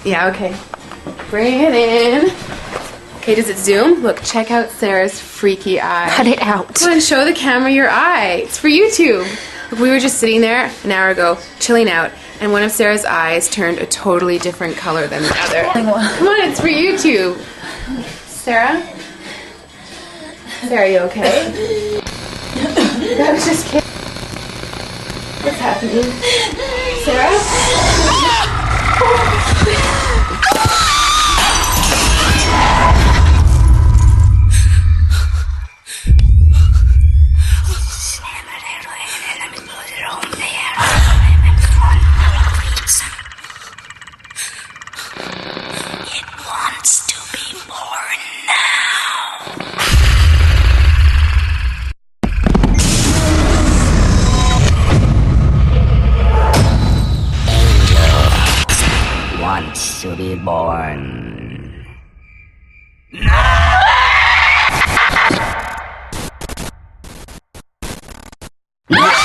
Yeah, okay. Bring it in. Okay, does it zoom? Look, check out Sarah's freaky eye. Cut it out. Come on, show the camera your eye. It's for YouTube. Look, we were just sitting there an hour ago, chilling out, and one of Sarah's eyes turned a totally different color than the other. Come on, it's for YouTube. Sarah? Sarah, are you okay? I was just kidding. What's happening? Sarah? Wants to be born. No!